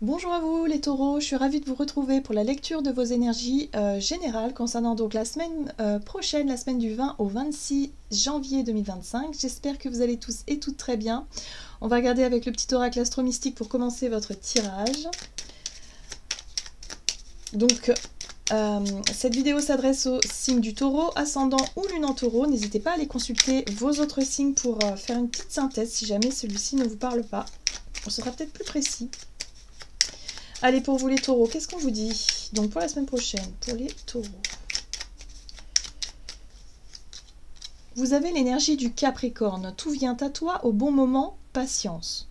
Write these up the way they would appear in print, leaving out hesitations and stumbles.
Bonjour à vous les taureaux, je suis ravie de vous retrouver pour la lecture de vos énergies générales concernant donc la semaine prochaine, la semaine du 20 au 26 janvier 2025. J'espère que vous allez tous et toutes très bien. On va regarder avec le petit oracle astro-mystique pour commencer votre tirage. Donc cette vidéo s'adresse au signe du taureau, ascendant ou lune en taureau. N'hésitez pas à aller consulter vos autres signes pour faire une petite synthèse si jamais celui-ci ne vous parle pas. On sera peut-être plus précis. Allez, pour vous les taureaux, qu'est-ce qu'on vous dit? Donc pour la semaine prochaine, pour les taureaux. Vous avez l'énergie du Capricorne. Tout vient à toi au bon moment, patience.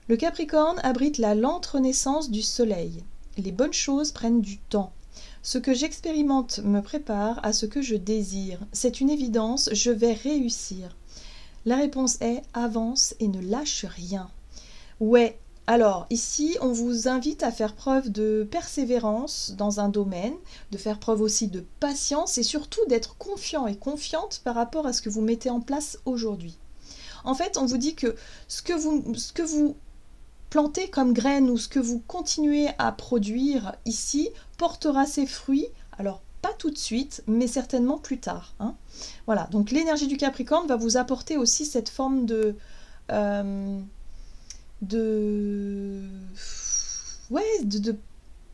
Le Capricorne abrite la lente renaissance du soleil. Les bonnes choses prennent du temps. Ce que j'expérimente me prépare à ce que je désire. C'est une évidence, je vais réussir. La réponse est avance et ne lâche rien. Ouais. Alors, ici, on vous invite à faire preuve de persévérance dans un domaine, de faire preuve aussi de patience et surtout d'être confiant et confiante par rapport à ce que vous mettez en place aujourd'hui. En fait, on vous dit que ce que vous plantez comme graines ou ce que vous continuez à produire ici portera ses fruits, alors pas tout de suite, mais certainement plus tard. Hein. Voilà, donc l'énergie du Capricorne va vous apporter aussi cette forme de...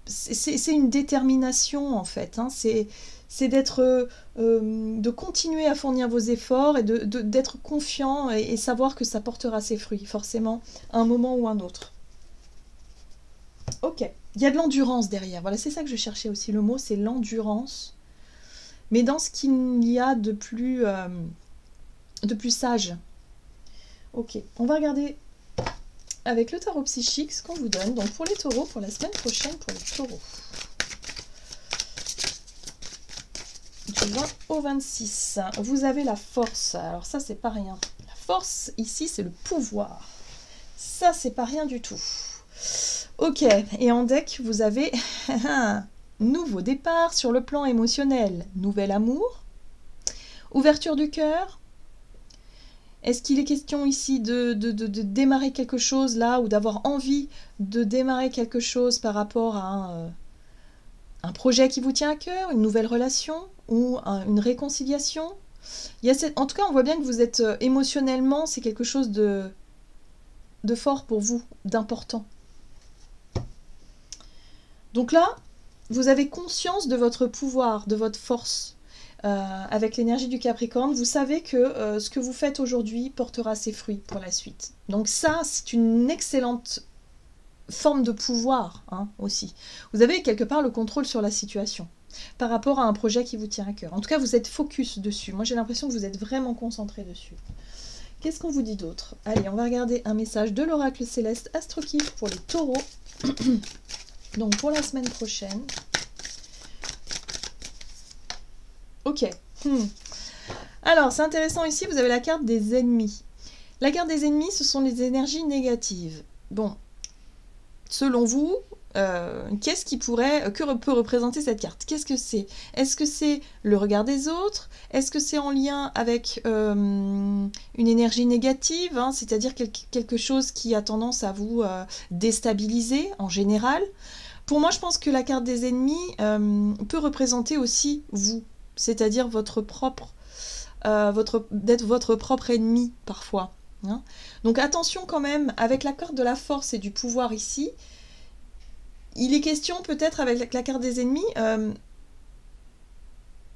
c'est une détermination en fait, hein. C'est d'être de continuer à fournir vos efforts et d'être confiant et savoir que ça portera ses fruits forcément à un moment ou un autre. Ok, il y a de l'endurance derrière, voilà, c'est ça que je cherchais aussi, le mot c'est l'endurance, mais dans ce qu'il y a de plus sage. Ok, on va regarder avec le tarot psychique, ce qu'on vous donne. Donc pour les taureaux, pour la semaine prochaine, pour les taureaux. Du 20 au 26. Vous avez la force. Alors ça, c'est pas rien. La force, ici, c'est le pouvoir. Ça, c'est pas rien du tout. Ok, et en deck, vous avez un nouveau départ sur le plan émotionnel. Nouvel amour. Ouverture du cœur. Est-ce qu'il est question ici de démarrer quelque chose là ou d'avoir envie de démarrer quelque chose par rapport à un projet qui vous tient à cœur, une nouvelle relation ou une réconciliation? En tout cas, on voit bien que vous êtes émotionnellement, c'est quelque chose de fort pour vous, d'important. Donc là, vous avez conscience de votre pouvoir, de votre force. Avec l'énergie du Capricorne, vous savez que ce que vous faites aujourd'hui portera ses fruits pour la suite. Donc ça, c'est une excellente forme de pouvoir hein, aussi. Vous avez quelque part le contrôle sur la situation par rapport à un projet qui vous tient à cœur. En tout cas, vous êtes focus dessus. Moi, j'ai l'impression que vous êtes vraiment concentré dessus. Qu'est-ce qu'on vous dit d'autre? Allez, on va regarder un message de l'oracle céleste AstroKiff pour les taureaux. Donc pour la semaine prochaine. Ok. Alors, c'est intéressant ici, vous avez la carte des ennemis. La carte des ennemis, ce sont les énergies négatives. Bon, selon vous, que peut représenter cette carte? Qu'est-ce que c'est? Est-ce que c'est le regard des autres? Est-ce que c'est en lien avec une énergie négative, hein, c'est-à-dire quelque chose qui a tendance à vous déstabiliser en général? Pour moi, je pense que la carte des ennemis peut représenter aussi vous. C'est-à-dire d'être votre propre ennemi parfois. Hein. Donc attention quand même, avec la carte de la force et du pouvoir ici, il est question peut-être avec la carte des ennemis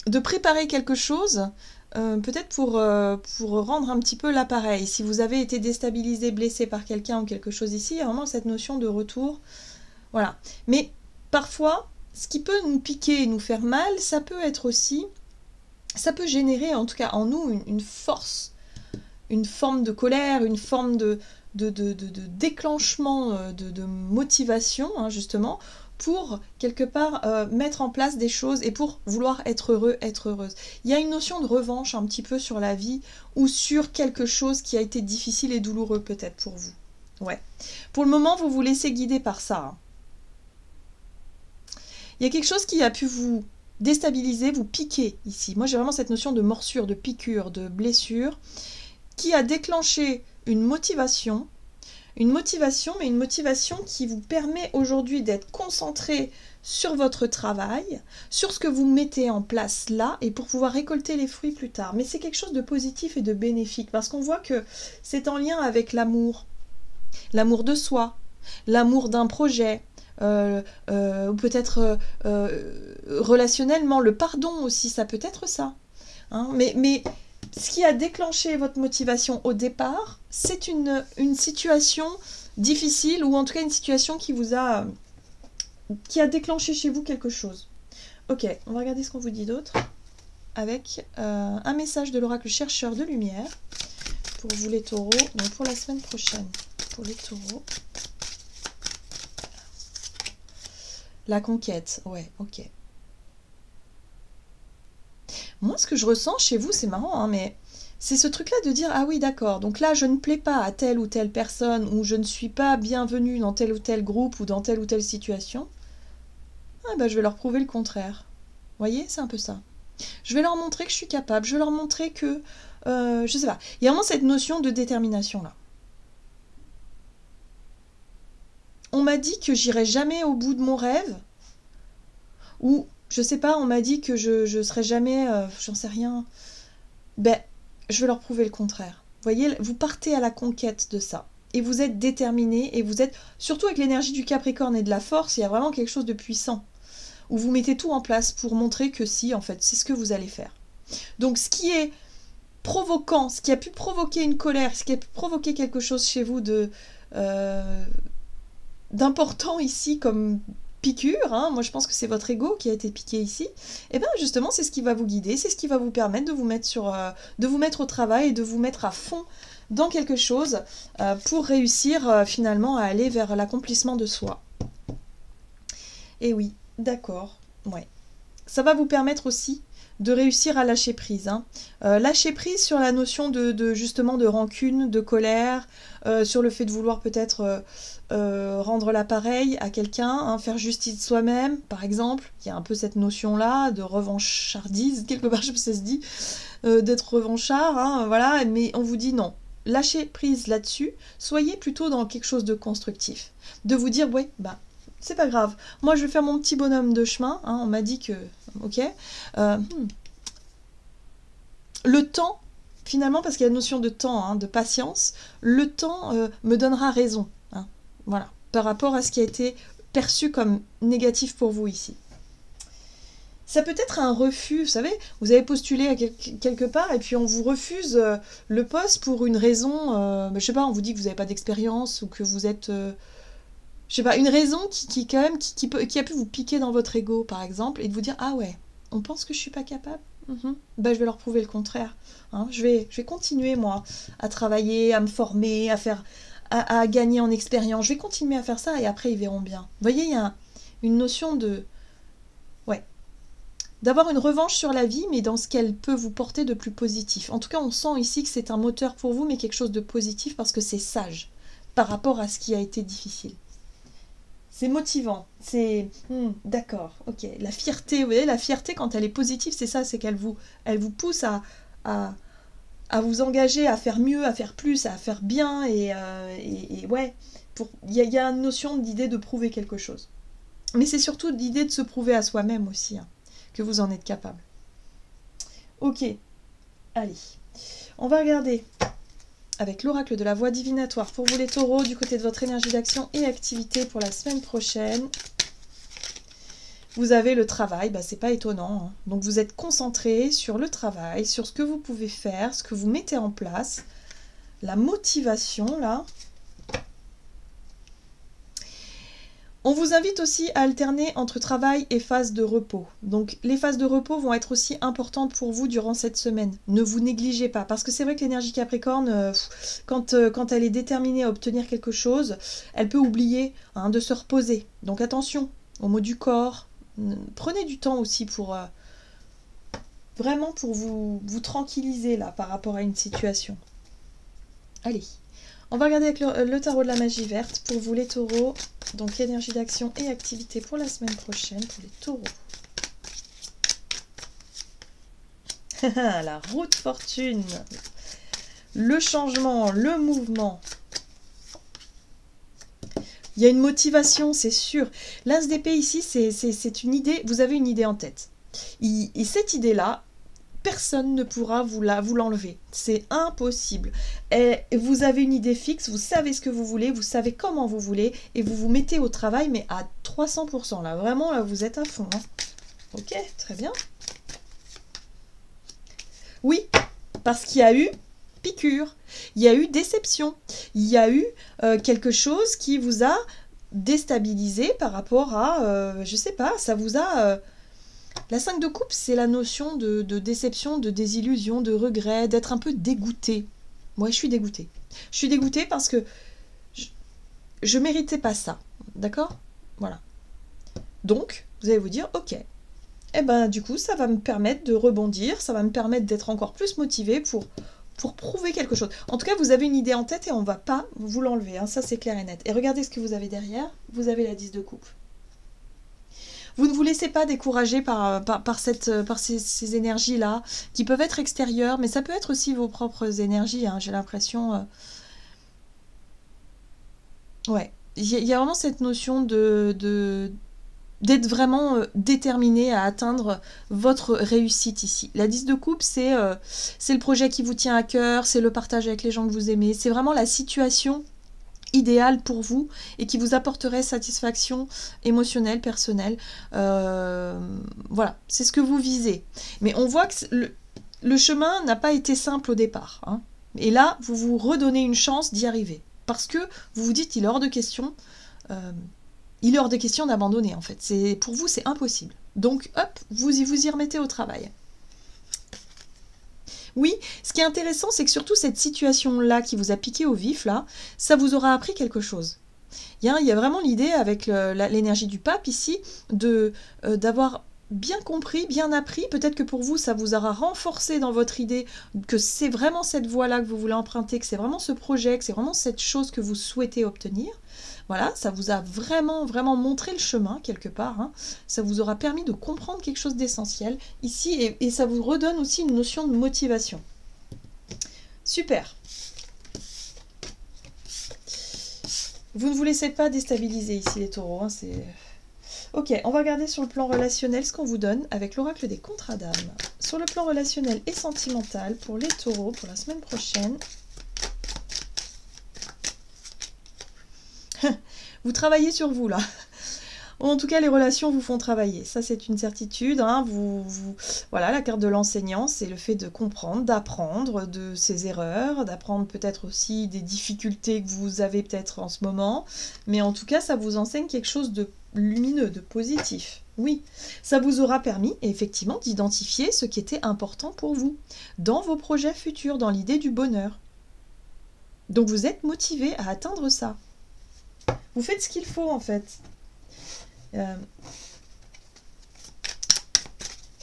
de préparer quelque chose, peut-être pour rendre un petit peu l'appareil. Si vous avez été déstabilisé, blessé par quelqu'un ou quelque chose ici, il y a vraiment cette notion de retour. Voilà. Mais parfois, ce qui peut nous piquer et nous faire mal, ça peut être aussi, ça peut générer en tout cas en nous une force, une forme de colère, une forme de déclenchement, de motivation, hein, justement, pour quelque part mettre en place des choses et pour vouloir être heureux, être heureuse. Il y a une notion de revanche un petit peu sur la vie ou sur quelque chose qui a été difficile et douloureux peut-être pour vous. Ouais. Pour le moment, vous vous laissez guider par ça. Hein. Il y a quelque chose qui a pu vous déstabiliser, vous piquer ici. Moi, j'ai vraiment cette notion de morsure, de piqûre, de blessure, qui a déclenché une motivation, Une motivation, mais une motivation qui vous permet aujourd'hui d'être concentré sur votre travail, sur ce que vous mettez en place là, et pour pouvoir récolter les fruits plus tard. Mais c'est quelque chose de positif et de bénéfique, parce qu'on voit que c'est en lien avec l'amour de soi, l'amour d'un projet, ou peut-être relationnellement, le pardon aussi, ça peut être ça. Hein, mais ce qui a déclenché votre motivation au départ, c'est une situation difficile, ou en tout cas une situation qui a déclenché chez vous quelque chose. Ok, on va regarder ce qu'on vous dit d'autre, avec un message de l'oracle chercheur de lumière, pour vous les taureaux, donc pour la semaine prochaine, pour les taureaux. La conquête, ouais, ok. Moi, ce que je ressens chez vous, c'est marrant, hein, mais c'est ce truc-là de dire, ah oui, d'accord, donc là, je ne plais pas à telle ou telle personne, ou je ne suis pas bienvenue dans tel ou tel groupe, ou dans telle ou telle situation. Ah ben, je vais leur prouver le contraire. Vous voyez, c'est un peu ça. Je vais leur montrer que je suis capable, je vais leur montrer que, je sais pas, il y a vraiment cette notion de détermination-là. On m'a dit que j'irais jamais au bout de mon rêve, ou je sais pas, on m'a dit que je serais jamais, j'en sais rien. Ben, je vais leur prouver le contraire. Vous voyez, vous partez à la conquête de ça. Et vous êtes déterminé, et vous êtes, surtout avec l'énergie du Capricorne et de la force, il y a vraiment quelque chose de puissant. Où vous mettez tout en place pour montrer que si, en fait, c'est ce que vous allez faire. Donc, ce qui est provoquant, ce qui a pu provoquer une colère, ce qui a pu provoquer quelque chose chez vous d'important ici comme piqûre, hein, moi je pense que c'est votre ego qui a été piqué ici, et bien justement c'est ce qui va vous guider, c'est ce qui va vous permettre de vous mettre au travail et de vous mettre à fond dans quelque chose pour réussir finalement à aller vers l'accomplissement de soi. Et oui, d'accord, ouais. Ça va vous permettre aussi de réussir à lâcher prise. Hein. Lâcher prise sur la notion justement de rancune, de colère, sur le fait de vouloir peut-être rendre l'appareil à quelqu'un, hein, faire justice soi-même, par exemple. Il y a un peu cette notion-là de revanchardise, quelque part, je sais pas si ça se dit, d'être revanchard, hein, voilà, mais on vous dit non. Lâchez prise là-dessus, soyez plutôt dans quelque chose de constructif. De vous dire, ouais, bah, c'est pas grave. Moi, je vais faire mon petit bonhomme de chemin. Hein, on m'a dit que... Ok. Le temps, finalement, parce qu'il y a une notion de temps, hein, de patience, le temps me donnera raison. Hein, voilà. Par rapport à ce qui a été perçu comme négatif pour vous ici. Ça peut être un refus, vous savez, vous avez postulé à quelque part et puis on vous refuse le poste pour une raison, je sais pas, on vous dit que vous n'avez pas d'expérience ou que vous êtes... je sais pas, une raison qui quand même, qui a pu vous piquer dans votre ego, par exemple, et de vous dire, ah ouais, on pense que je suis pas capable. Ben, je vais leur prouver le contraire. Hein. Je vais continuer, moi, à travailler, à me former, à gagner en expérience. Je vais continuer à faire ça et après, ils verront bien. Vous voyez, il y a une notion de... Ouais. D'avoir une revanche sur la vie, mais dans ce qu'elle peut vous porter de plus positif. En tout cas, on sent ici que c'est un moteur pour vous, mais quelque chose de positif parce que c'est sage par rapport à ce qui a été difficile. C'est motivant, c'est... d'accord, ok. La fierté, vous voyez, la fierté, quand elle est positive, c'est ça, c'est qu'elle vous pousse à vous engager, à faire mieux, à faire plus, à faire bien, et ouais, il y a une notion d'idée de prouver quelque chose. Mais c'est surtout l'idée de se prouver à soi-même aussi, hein, que vous en êtes capable. Ok, allez, on va regarder... avec l'oracle de la voie divinatoire pour vous les taureaux, du côté de votre énergie d'action et activité pour la semaine prochaine. Vous avez le travail, bah, c'est pas étonnant. Hein. Donc vous êtes concentré sur le travail, sur ce que vous pouvez faire, ce que vous mettez en place. La motivation, là. On vous invite aussi à alterner entre travail et phase de repos. Donc les phases de repos vont être aussi importantes pour vous durant cette semaine. Ne vous négligez pas, parce que c'est vrai que l'énergie Capricorne, quand elle est déterminée à obtenir quelque chose, elle peut oublier de se reposer. Donc attention aux maux du corps. Prenez du temps aussi pour vraiment pour vous tranquilliser là par rapport à une situation. Allez. On va regarder avec le tarot de la magie verte pour vous les taureaux. Donc énergie d'action et activité pour la semaine prochaine pour les taureaux. La route fortune. Le changement, le mouvement. Il y a une motivation, c'est sûr. L'As d'épée ici, c'est une idée, vous avez une idée en tête. Et cette idée-là, personne ne pourra vous l'enlever. C'est impossible. Et vous avez une idée fixe, vous savez ce que vous voulez, vous savez comment vous voulez, et vous vous mettez au travail, mais à 300%. Là, vraiment, là, vous êtes à fond. Hein. Ok, très bien. Oui, parce qu'il y a eu piqûre, il y a eu déception, il y a eu quelque chose qui vous a déstabilisé par rapport à, je sais pas, ça vous a... La 5 de coupe, c'est la notion de déception, de désillusion, de regret, d'être un peu dégoûté. Moi, je suis dégoûtée. Je suis dégoûtée parce que je méritais pas ça. D'accord? Voilà. Donc, vous allez vous dire, ok, eh ben, du coup, ça va me permettre de rebondir, ça va me permettre d'être encore plus motivée pour prouver quelque chose. En tout cas, vous avez une idée en tête et on ne va pas vous l'enlever. Hein, ça, c'est clair et net. Et regardez ce que vous avez derrière. Vous avez la 10 de coupe. Vous ne vous laissez pas décourager par ces énergies-là, qui peuvent être extérieures, mais ça peut être aussi vos propres énergies, hein, j'ai l'impression. Ouais, il y a vraiment cette notion d'être vraiment déterminé à atteindre votre réussite ici. La 10 de coupe, c'est le projet qui vous tient à cœur, c'est le partage avec les gens que vous aimez, c'est vraiment la situation idéal pour vous et qui vous apporterait satisfaction émotionnelle, personnelle. Voilà, c'est ce que vous visez. Mais on voit que le chemin n'a pas été simple au départ. Hein. Et là, vous vous redonnez une chance d'y arriver. Parce que vous vous dites, il est hors de question, d'abandonner en fait. Pour vous, c'est impossible. Donc, hop, vous y remettez au travail. Oui, ce qui est intéressant, c'est que surtout cette situation-là qui vous a piqué au vif, là, ça vous aura appris quelque chose. Il y a vraiment l'idée, avec l'énergie du pape ici, d'avoir bien compris, bien appris. Peut-être que pour vous, ça vous aura renforcé dans votre idée que c'est vraiment cette voie-là que vous voulez emprunter, que c'est vraiment ce projet, que c'est vraiment cette chose que vous souhaitez obtenir. Voilà, ça vous a vraiment, vraiment montré le chemin, quelque part. Hein. Ça vous aura permis de comprendre quelque chose d'essentiel ici, et ça vous redonne aussi une notion de motivation. Super. Vous ne vous laissez pas déstabiliser ici, les taureaux. Hein, ok, on va regarder sur le plan relationnel ce qu'on vous donne avec l'oracle des contrats d'âme. Sur le plan relationnel et sentimental, pour les taureaux, pour la semaine prochaine... Vous travaillez sur vous, là. En tout cas, les relations vous font travailler. Ça, c'est une certitude. Hein. Voilà, la carte de l'enseignant, c'est le fait de comprendre, d'apprendre de ses erreurs, d'apprendre peut-être aussi des difficultés que vous avez peut-être en ce moment. Mais en tout cas, ça vous enseigne quelque chose de lumineux, de positif. Oui, ça vous aura permis, effectivement, d'identifier ce qui était important pour vous, dans vos projets futurs, dans l'idée du bonheur. Donc, vous êtes motivé à atteindre ça. Vous faites ce qu'il faut, en fait.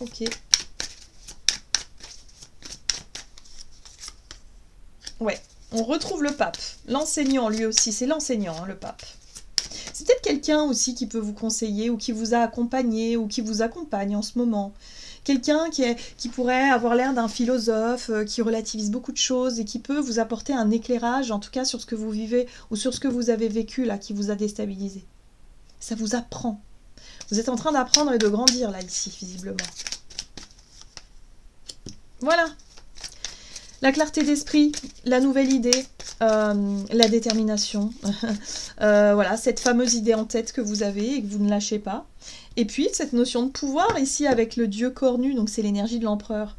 Ok. Ouais, on retrouve le pape. L'enseignant, lui aussi, c'est l'enseignant, hein, le pape. C'est peut-être quelqu'un aussi qui peut vous conseiller, ou qui vous a accompagné, ou qui vous accompagne en ce moment. Quelqu'un qui pourrait avoir l'air d'un philosophe, qui relativise beaucoup de choses et qui peut vous apporter un éclairage, en tout cas sur ce que vous vivez ou sur ce que vous avez vécu là, qui vous a déstabilisé. Ça vous apprend. Vous êtes en train d'apprendre et de grandir là, ici, visiblement. Voilà. La clarté d'esprit, la nouvelle idée, la détermination. Voilà, cette fameuse idée en tête que vous avez et que vous ne lâchez pas. Et puis, cette notion de pouvoir, ici, avec le dieu cornu, donc c'est l'énergie de l'empereur.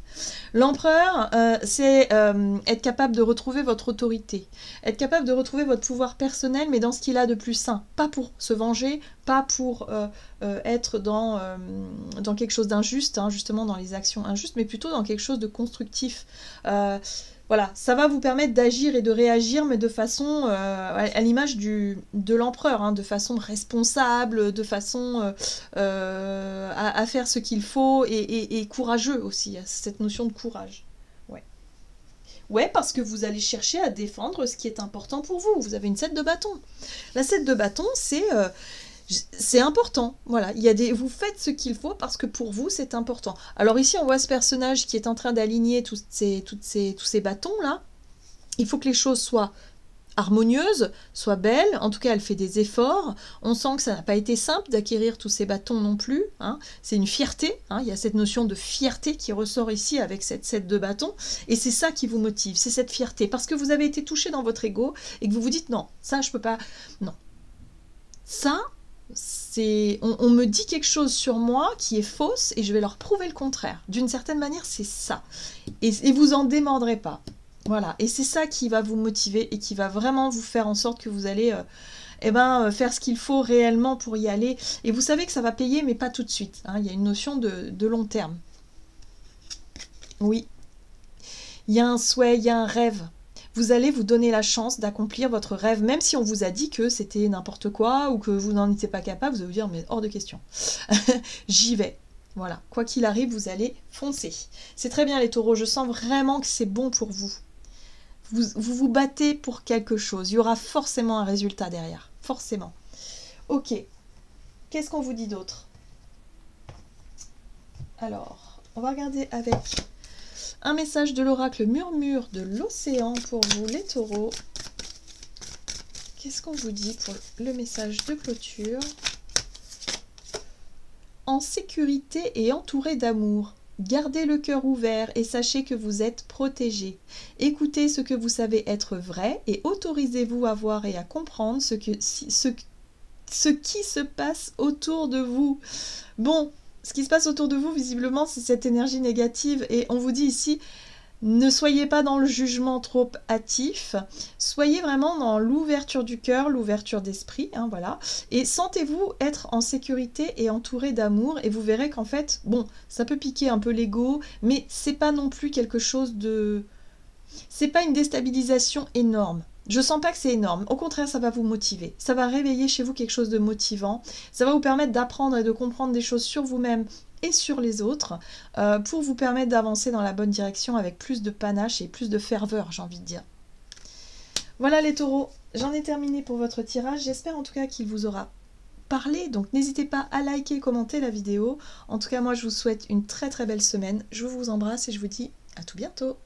L'empereur, c'est être capable de retrouver votre autorité, être capable de retrouver votre pouvoir personnel, mais dans ce qu'il a de plus sain. Pas pour se venger, pas pour être dans quelque chose d'injuste, hein, justement dans les actions injustes, mais plutôt dans quelque chose de constructif. Voilà, ça va vous permettre d'agir et de réagir, mais de façon, à l'image de l'empereur, hein, de façon responsable, de façon à faire ce qu'il faut, et courageux aussi, cette notion de courage. Ouais. Ouais, parce que vous allez chercher à défendre ce qui est important pour vous. Vous avez une 7 de bâton. La 7 de bâton, c'est important, voilà, vous faites ce qu'il faut parce que pour vous c'est important. Alors ici on voit ce personnage qui est en train d'aligner tous ces bâtons là. Il faut que les choses soient harmonieuse, soit belle. En tout cas, elle fait des efforts. On sent que ça n'a pas été simple d'acquérir tous ces bâtons non plus. Hein. C'est une fierté. Hein. Il y a cette notion de fierté qui ressort ici avec cette set de bâtons. Et c'est ça qui vous motive, c'est cette fierté. Parce que vous avez été touché dans votre ego et que vous vous dites non, ça je peux pas. Non. Ça, c'est... On me dit quelque chose sur moi qui est fausse et je vais leur prouver le contraire. D'une certaine manière, c'est ça. Et vous en démordrez pas. Voilà, et c'est ça qui va vous motiver et qui va vraiment vous faire en sorte que vous allez faire ce qu'il faut réellement pour y aller. Et vous savez que ça va payer, mais pas tout de suite. Hein. Il y a une notion de long terme. Oui, il y a un souhait, il y a un rêve. Vous allez vous donner la chance d'accomplir votre rêve, même si on vous a dit que c'était n'importe quoi ou que vous n'en étiez pas capable, vous allez vous dire, mais hors de question. J'y vais. Voilà, quoi qu'il arrive, vous allez foncer. C'est très bien les taureaux, je sens vraiment que c'est bon pour vous. Vous vous battez pour quelque chose. Il y aura forcément un résultat derrière. Forcément. Ok. Qu'est-ce qu'on vous dit d'autre? Alors, on va regarder avec un message de l'oracle Murmure de l'océan pour vous, les taureaux. Qu'est-ce qu'on vous dit pour le message de clôture? En sécurité et entouré d'amour. Gardez le cœur ouvert et sachez que vous êtes protégé. Écoutez ce que vous savez être vrai et autorisez-vous à voir et à comprendre ce qui se passe autour de vous. Bon, ce qui se passe autour de vous, visiblement, c'est cette énergie négative. Et on vous dit ici, ne soyez pas dans le jugement trop hâtif, soyez vraiment dans l'ouverture du cœur, l'ouverture d'esprit, hein, voilà. Et sentez-vous être en sécurité et entouré d'amour, et vous verrez qu'en fait, bon, ça peut piquer un peu l'ego, mais c'est pas non plus quelque chose de... C'est pas une déstabilisation énorme. Je sens pas que c'est énorme, au contraire ça va vous motiver, ça va réveiller chez vous quelque chose de motivant, ça va vous permettre d'apprendre et de comprendre des choses sur vous-même et sur les autres, pour vous permettre d'avancer dans la bonne direction avec plus de panache et plus de ferveur, j'ai envie de dire. Voilà les taureaux, j'en ai terminé pour votre tirage, j'espère en tout cas qu'il vous aura parlé, donc n'hésitez pas à liker et commenter la vidéo. En tout cas moi je vous souhaite une très très belle semaine, je vous embrasse et je vous dis à tout bientôt.